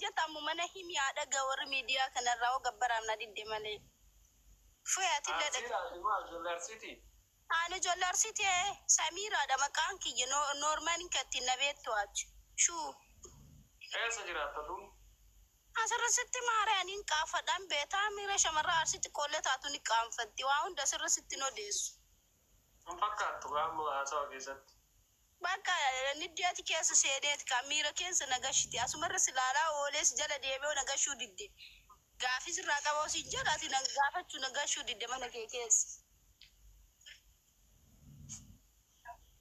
جت أمو منه هي ada gawar media كنا راو قبرام نادي دمالي فياتي لده أنا جولار سيتي سميرة ده مكان كي نورمان كتير نبيت واج شو سجرات تدون أسر ستي مارين كافة دم بيتا ميرا شمرة أرسيتي كله تاتوني كام فتي وان دسر ستي نوديس مفكر تقام واسوا كيست بقى ندياتي كيس سيدات كاميرا كيس نغشتي أسمر سلالا أوليس جلا ديبه ونغشو ديدي غافيس راكا وسي جلاتي نغافتو نغشو ديدي ما كيس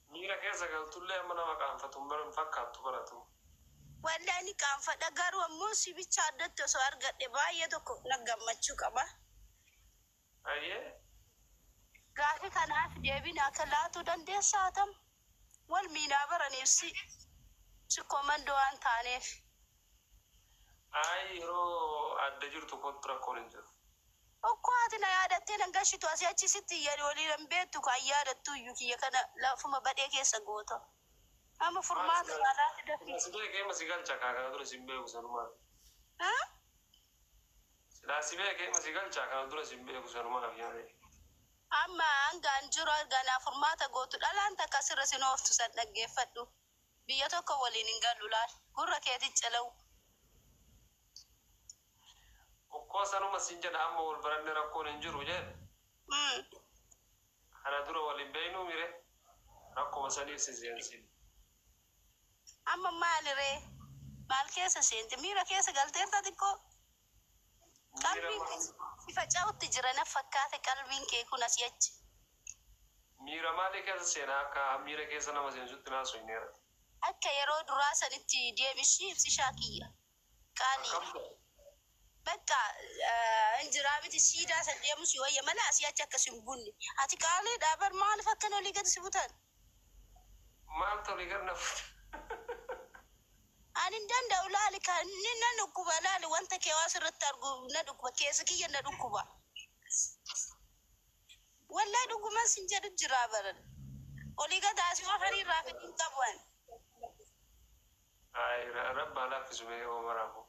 ميرا كيسا قلت له أنا ما كان فتمبر مفكر تبرتو ولا ni kan fada garwa musi bi chadato so argadde baye to ko nagammachu kaba aye gafi kana fi debi na kala to dan de satam wal mina barani si komando antane ay ro adde jirtu kontra kolinjo o ko atina ya da tena gashi to asi achi siti yari wali rambetu ka ya da tu yuki ya kana la fuma bade ke sagoto ama formato wala da fi sibe ke masigal chaka duro simbe usanuma ha la sibe ke masigal chaka duro simbe usanuma yare amma anga anjuro gana formata gotu dalanta kasira sinoftu sadage faddu biyato ko wali ningalulal gurra keti chalaw ko sanu masinja da amma wal barande rakko njuru je ana duro wali beinu mire rakko masali siziansi amma malire mal kesa sente mira kesa galterta dikko kalbin sifa chawti jirana fakkate kalbin ke kuna siyach mira male kesa sena ka mira kesa na masin jutna so inera akka yero durasa nitti demishi si shakiya kali baka injirabiti sida sa demushi waya mala siyach akka simbunni ati kale dabar mal fakkano ligad sibutan mal to ligarna anin dan da ulali ka nin nan ku balali wanta ke wasu rattargu na duk ba ke saki yana duk ba wallahi duk man sin jadu jirabaran oliga da su afari rafidin tabwan ay rabba la fisume o marabo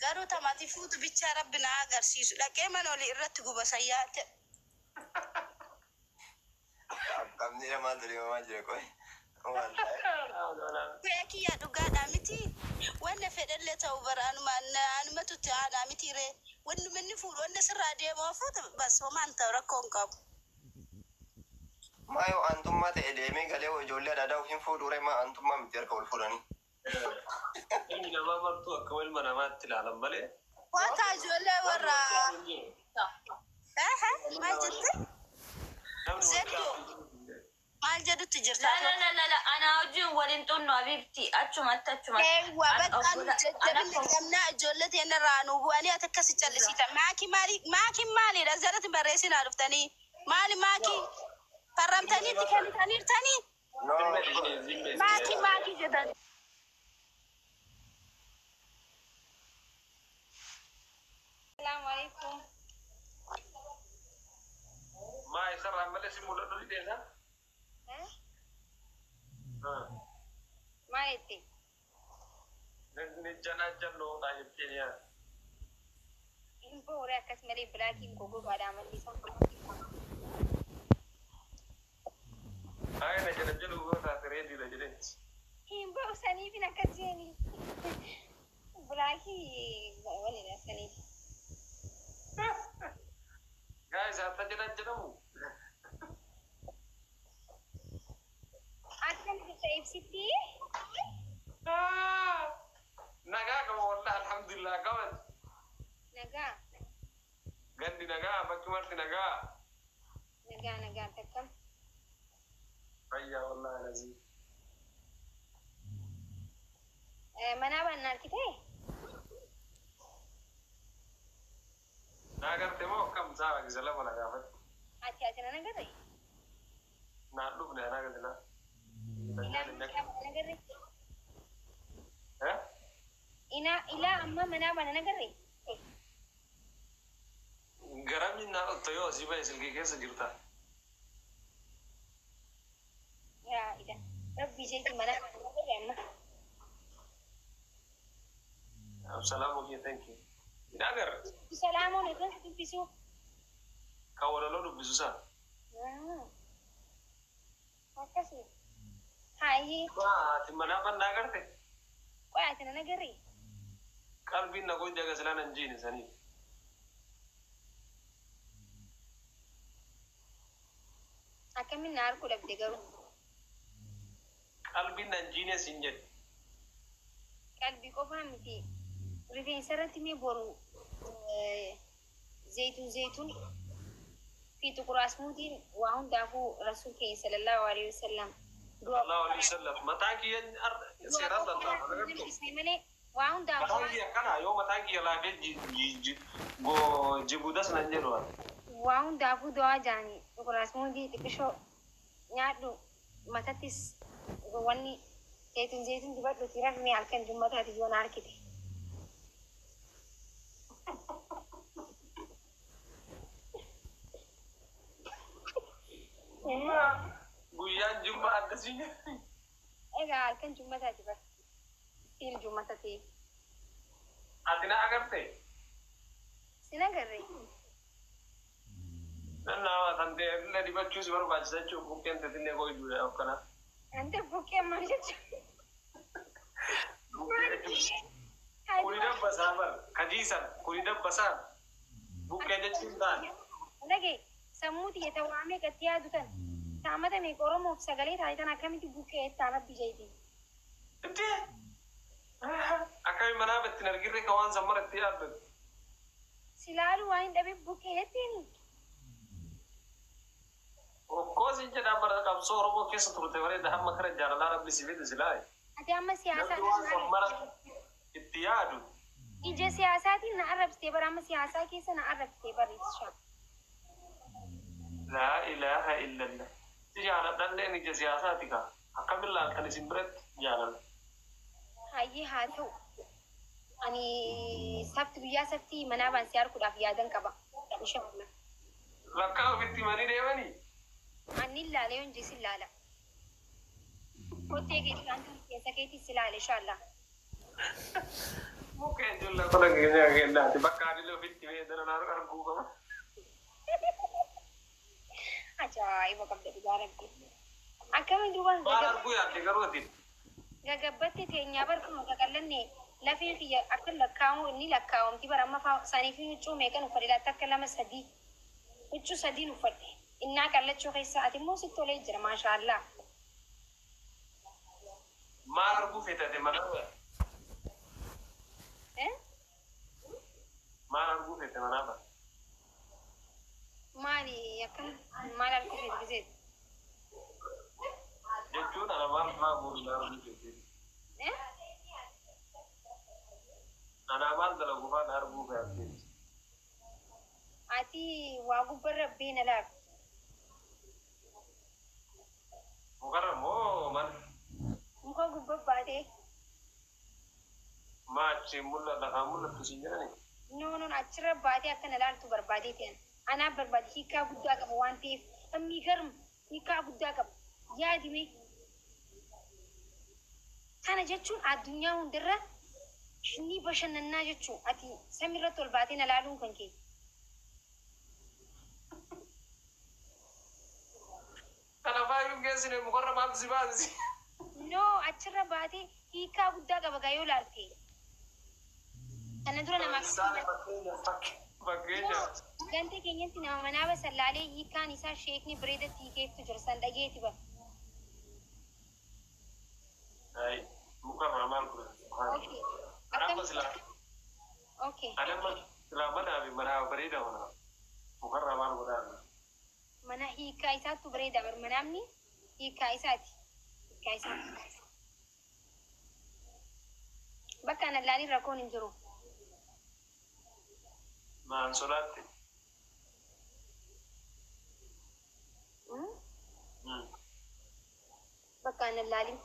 garu tamati futu bicha rabbina agar sisu la keman oli irrat guba sayat kamni ma dali ma jere koy Peki ya duga da miti wanda fedel le tawbar an matu ta da miti re wanda minni fu wanda sirra de ma futa bas o man tawra konkam mayo antum ma te eleme gale o jolle da daw hin fu dure ma antum ma mitir ko fulani ina ma martu akwal manamat tilalam bale wata jolle wara ma jitte zedo Aljadu tijirta. La. Ana ujun walin tunno abibti. Achuma. Ewa bakkan jajjabin namna ijoollee teena raanu bu'anii akkasi callisita. Maaki maali da zarati barreessina dhuftanii. Maali maaki farramtanii itti kennitaniirtanii. Maaki jedhan. Assalamu alaikum. ma isarra male simulo do desa Maiti. ni jana janno ta yepenya Impo ora akas mari blaki gogo pada amal bisa. ay na jana jelu go ta tere di la jede Impo sani bina kajeni. Blaki wala na sani. guys ata jana janu Akan kita FCT. naga ka wala alhamdulillah kawan Naga gandi naga bakki naga takam. ayya wallahi lazim Mana benar kita? naga temo kam sa ga salama naga fa Acha naga deh. na dubna naga dina Naga deh. Ila amma mana naga deh. garamin na toyo si bai silgi kesa jirta Ya, ida. Rabbi jadi mana naga deh amma. السلام عليكم ثانك يو ناقر السلام عليكم تنفسوا كولا لو بزوسا هكذا هاي ما تمنا من ناقرته وقعتنا نقري قلبي نقول جاك سلام نجيني سني أكمل نار كل بدقرو قلبي نجيني سنجد قلبي قفهمتي رفين سرتي مي بورو زيتون في تقرأ اسمودين وهم دافو رسول كي صلى الله عليه وسلم الله عليه وسلم متاكي سيرات الله وهم دافو متاكي كان يوم متاكي لا بيجي جو جبودس ننجروا وهم دافو دعاء جاني تقرأ اسمودي تكشو نادو متاتيس واني زيتون دبادو تيرا مي علكن جمعة هذه جوانا كده Guyaan Jumaa addasinya. Egaa halkan Jummataati bar. Siil Jummatati. Ati na agarte? Sin agarre. Nama tante illa dibachuu si barbaachisa jechuun bukkeen tatinne koo iddoo akkana. Ante bukkeen maal jechuudha? Kuni dabbasaa bar kajiisan kuni dabbasaa bukkee jechuun taane. Dhagee sammuuti yetawaamee gatti yaadutan taamata meeqa Oromoof sagalee taayitan akkamitti bukkee taana bijeeti. Itti akkami manaa battin argirre ka waan sammaratti yaaddatu. Silaalu waan hin dhabe bukkee jettiin. Okkoosin jedhaa bara qabsoo Oromoo keessa turte bareeda hamma kara jaalalaa rabbi si fide silaayi. Ati amma siyaasaa waan sammara itti yaadu. ija siyaasaatiin na arrabsitee bara amma siyaasaa keessa na arrabsitee barreessishaa. لا إله إلا الله. تجعل دلنا نيجي سياساتك. أكمل لك أنا سمبرت جعلنا. هاي هاتو. أني سبت بيا سبتي منا بنسيار كذا في يادن كبا. إن شاء الله. لكاو بنتي ماني ديواني. أني لا ليون جيس لا لا. كنتي كده كان تيجي سكيتي سلا إن شاء الله. ممكن جل كنا كنا تبكاري لو بنتي ميدنا نار أرجوكم. Ajaa'iba qabda dhugaa rabbi. Akkamiin duubaan gagabbatti teenyaa barkuma qaqallanne lafeen kiyya akka lakkaamu inni lakkaawamti bara amma saniif huccuu meeqan uffadhe laata akka lama sadii huccuu sadiin uffadhe innaa qallachuu keessa ati immoo sitti tolee jira maashaallah. Maal arguu feetate manaa? Maal arguu feete manaa? Maali akkan maal arguu feete biseet? Jechuun ana maal fa'aa bu'uura arguu feete? Ana maal dalagu fa'aa arguu feete? Ati waa gubbarra beena laaf. Mukarra moo man? Muka gubba baatee. Maachi mul'ata mul'atu siin jedhani? Noon achirra baatee akka na laaltu barbaadee ta'an. Anaa barbaade hiikaa guddaa qaba waan ta'eef ammii garmu hiikaa guddaa qaba yaadime. Kana jechuun addunyaa hundarra ni bashannannaa jechuun ati samiirratti ol baatee na laaluun kan kee. Kana faayuun geessine mukarra maal si baasisi? Noo achirra baatee hiikaa guddaa qaba gaa yoo laalte. Kana dura namaaf fakkeenya. Gante keenyatti nama manaa basallaalee hiikaan isaa sheekni bireedatti hiikeeftu jira san dhageeti bara. Ay, mukarra maal godha? Okay. Anamma silaa. Okay. Anamma silaa manaa fi manaa bareeda mana. Mukarra maal godha? Mana hiikaa isaattu bareeda bara manaamni hiikaa isaati. Hiikaa isaati. Bakka ana laalii rakkoon hin jiru. Maan solaatti? Bakka ana laalii.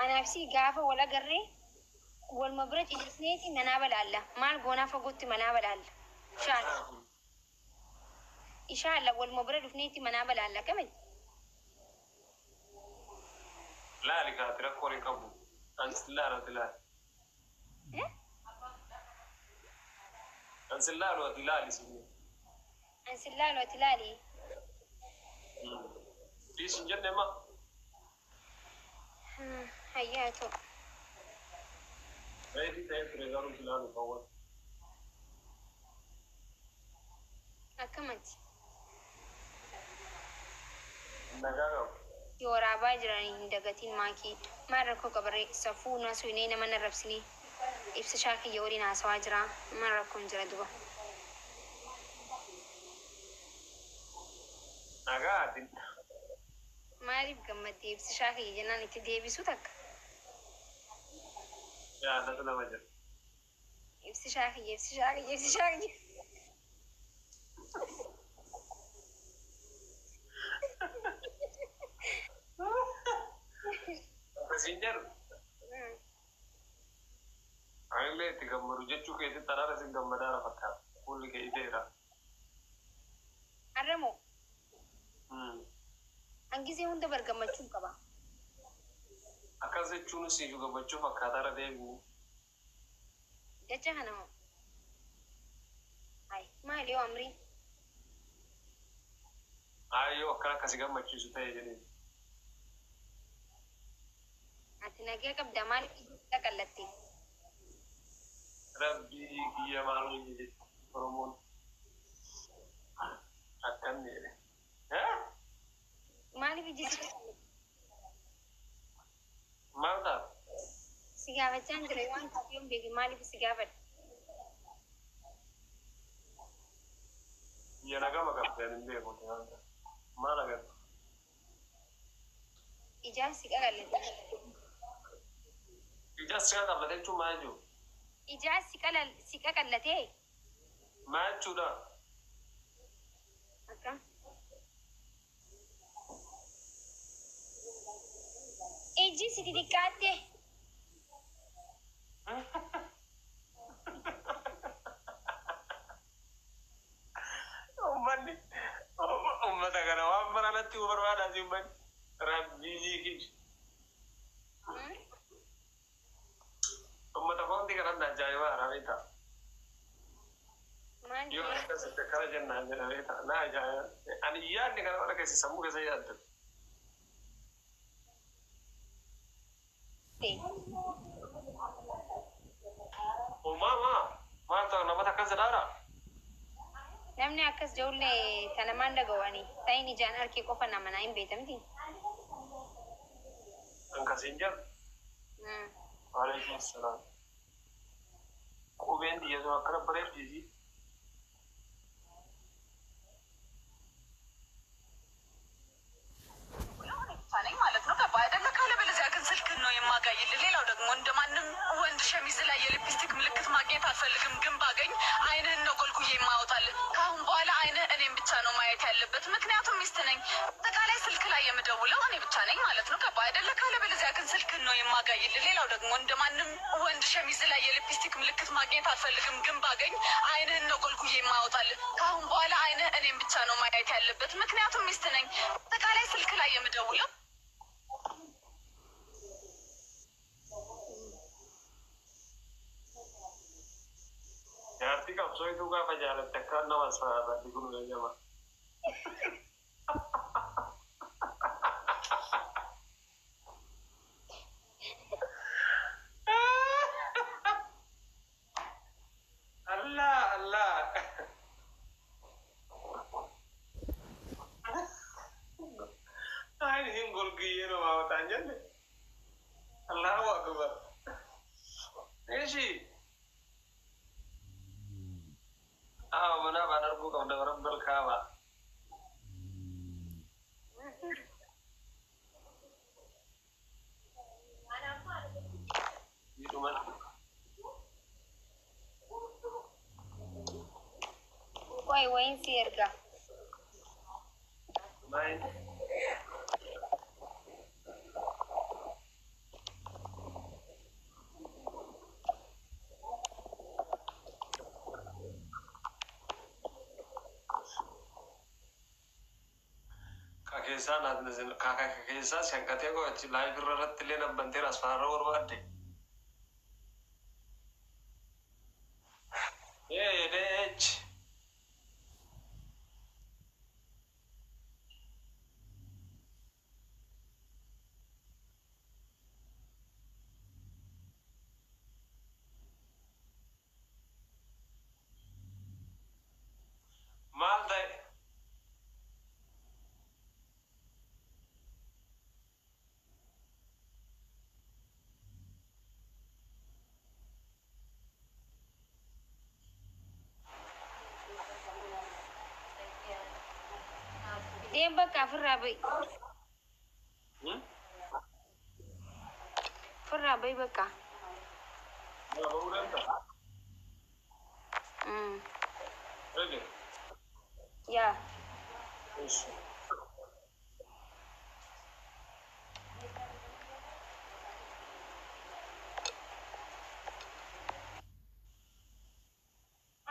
Anaafsi gaafa wal agarree waluma bira ciisneeti manaa balaalla. Maal goonaa fagootti manaa balaalla. Inshaalla waluma bira dhufneeti manaa balaalla kamit. Laali kaati rakkoon hin qabu. Ansi laala laali. انسلال وتلالي سمي انسلال وتلالي ليش جنة ما حياته بيتي تايفري غارو تلالي فوت أكملت نجاو يورا باجراني دقتين ماكي مرة كوكا بري سفونا سوينينا من الربسني إبس شاكي يوري ناس واجرا مرة كنجرا دوبا نجاو ماري بقمت دي إبس شاكي جناني تدي بسوتك يا نتنا وجه إبس شاكي إبس شاكي إبس شاكي مسنجر عيلة تجمع رجعتوا كده ترى رزق جمع دارا فكر كل كده يرا أرمو أنجزي هون دبر قمت شو كبا أكاسة شنو سيجو جمع شو فكر دارا ده جاء هنا هاي ما اليوم أمري أيوة كلا كاسة جمع شو سوتاي جنين أتناقي كبدا مالك تكلتي ربي كي مالو يجي فرمون أكني ها مالي بيجي ماذا سيجابة جانجري وان تيوم بيجي مالي بسيجابة يناقا ما كان بيني بقول ما لقيت إجازة سيجابة إجازة سيادة بدل شو ما يجو إجازة سيجابة لتي ما يجو ده أكا إجي سيديكاتي أمني أمتك أنا وأمنا نتي وبروانا زمان ربي يجي أمتك وانتي كنا نجايبا رابطة يوم كذا تكرر جنة رابطة نا جاي أنا يان نكنا ولا كذي سمو كذا ياد ما تانا ما تكذا دارا namni akkas ijoollee tanamaan dhaga'anii ta'in ijaan harkee qofa namanaa hin beekamti. Akkasiin jiru. Waalaikum salaam. Qubeen dhiyeessu akkana bareeddiisi. ማለት ነው ገባ አይደለ? ካለበለዚያ ግን ስልክን ነው የማጋይል። ሌላው ደግሞ እንደማንም ወንድ ሸሚዝ ላይ የሊፕስቲክ ምልክት ማግኘት አልፈልግም፣ ግን ባገኝ አይንህን ነው ጎልጉዬ የማወጣል። ከአሁን በኋላ አይንህ እኔም ብቻ ነው ማየት ያለበት፣ ምክንያቱም ሚስት ነኝ። አጠቃላይ ስልክ ላይ የምደውለው እኔ ብቻ ነኝ ማለት ነው ገባ አይደለ? ካለበለዚያ ግን ስልክን ነው የማጋይል። ሌላው ደግሞ እንደማንም ወንድ ሸሚዝ ላይ የሊፕስቲክ ምልክት ማግኘት አልፈልግም፣ ግን ባገኝ አይንህን ነው ጎልጉዬ የማወጣል። ከአሁን በኋላ አይንህ እኔም ብቻ ነው ማየት ያለበት፣ ምክንያቱም ሚስት ነኝ። አጠቃላይ ስልክ ላይ የምደውለው Yaarti qabsoo ituu gaafa jaalatte akka nama asfaarratti kun beekama. Allah Allah. Ay hin golgiye no ma tanjelle. Allahu akbar. Eshi. mana banar ku kau dengar berkawa. Itu mana? Wai sirga. Main. Kesan ada nasi kakak kesan sengkatnya kok live berat lihat banter asfara orang ada. ليش مال ده دين بقى في الرابي في الرابي بقى ما بقول انت رجع يا ايش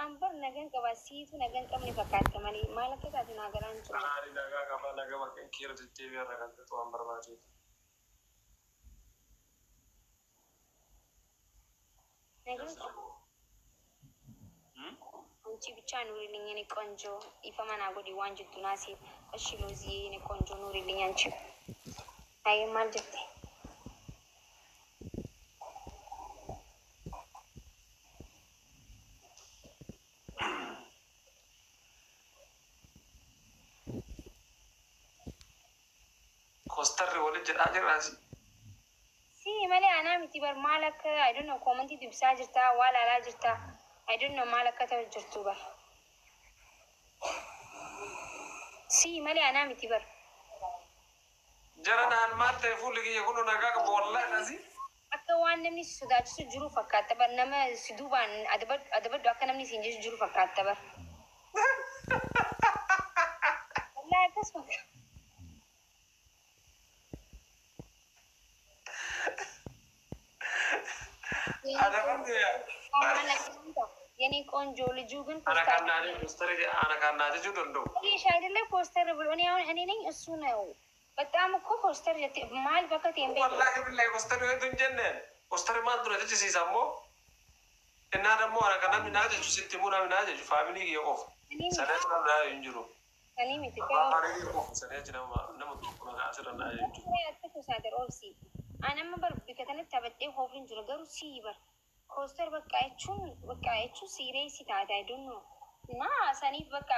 ambar nagan kabasi tu nagan kam ni pakat kamani malak kita tu nagaran tu انا اريد اقاقا بنا قبل كيرة التي في رقم تتوان برماتي nagan anci bicha nuri lingi ni konjo ifa mana godi wanju tu nasi ashilozi ni konjo nuri lingi anci ay mal jette كوستر ولد اجر راسي si male ana miti bar malak I don't know comment tu bisa jirta wala la jirta I don't know malak ta jirtu bar si male ana miti bar جرنا ما تفول لك يقولوا نقاقا والله راسي akka waan namni sodaachisu jiru fakkaata bar nama si duubaan adabaddu akka namni siin jechu jiru fakkaata bar wallahi akkas fakkaata انا برضه የኔ ቆንጆ ልጁ ግን انا كان نادي كوستر انا كان نادي جودن دو ይሽ አይደለ ፖስተር ብሎ እኔ አሁን እኔ ነኝ እሱ ነው በጣም እኮ ፖስተር ማል በከት የምበ والله بالله كوستر يدون جنن كوستر ما دون تجي سامو ان دمو انا كان من نادي ستي مو من نادي فاميلي يقف سنه لا ينجرو እኔ ምትከ አነም በር ቢከተነ ተበጤ ሆፍን ጅሩ ገሩ ሲበር ኮስተር በቃ እቹ ሲሪየስ ታታ አይዶኖ እና ሰኒፍ በቃ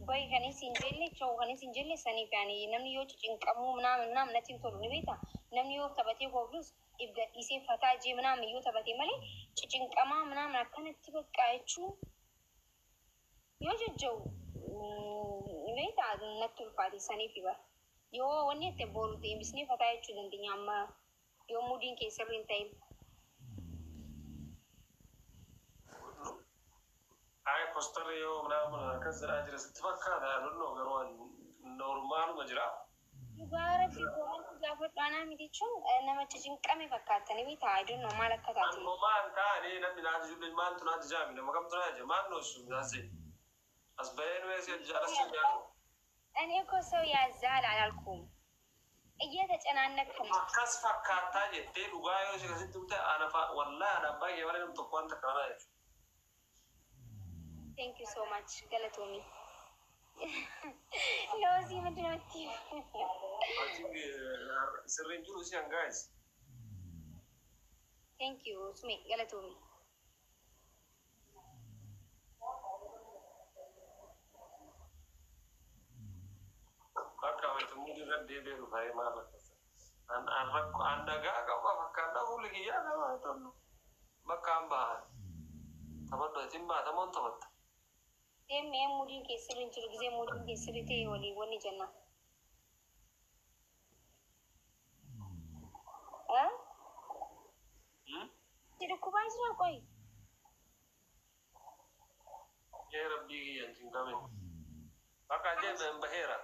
በይ ከኔ ሲንጀሌ ቾ ከኔ ሲንጀሌ ሰኒፍ ያኔ ነምኒ ዮጭ ጭንቀሙ ምናምን ነቲም ቶሎ ንቤታ ነምኒ ዮ ተበጤ ሆፍሉስ ኢብደ ኢሴ ፈታጂ ምናምን ዮ ተበጤ መሌ ጭንቀማ ምናምን አከነት በቃ እቹ ዮ ጀጀው ቤታ ነቱል ፋቲ ሰኒፍ ይበር ዮ ወኔ ተቦሉ ዴምስኔ ፈታይቹ ደንድኛማ ዮ ሙዲን ኬሰሪን ታይ هاي كوستر يو منامنا كسر أجر استفكار هذا لونه قروان نورمال مجرى يبارة في قوان جافت أنا مديشون أنا ما تجين كمي فكاتني بيتا I don't know مالك كتاتي ما كاني نبي نادي جبل ما أنتو نادي جامي لما كم تناجي ما نوشو ناسي أسبين ويسي الجالس يجارو أنا كوسو يا زال على الكوم إيادة أنا أنكم أكاس فكاتا جتي لغاية وشي كسي تبتا أنا والله أنا باقي ولا نم تقوان تكرانا يجو thank you so much قالتومي لوزي مدنوتي سرين جلو سيان guys thank you سمي قالتومي Bakka wanti mudi radde beeru fa'i maala kasa. An rakko an dagaa qaba fakkaata fuuli kiyyaa qaba tollu. Bakka an bahan. Taphadhu isin baata moon taphatta. deemee mudiin keessirri jiru gisee mudiin keessirri ta'e walii wanni jenna dhukkubaa jira qoy Yee rabbii kiyyan cinqame. Bakka jeen baheera.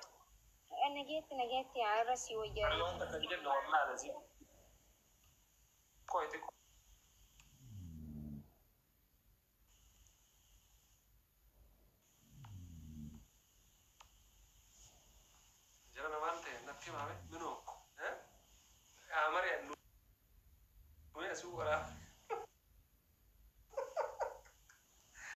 nageetti irra si wayyaa Ani wanta kan jenna wallaala si. Qoyti jara namaan ta'e natti himame minoo. Amari nu. Nuyi asuu qoraa.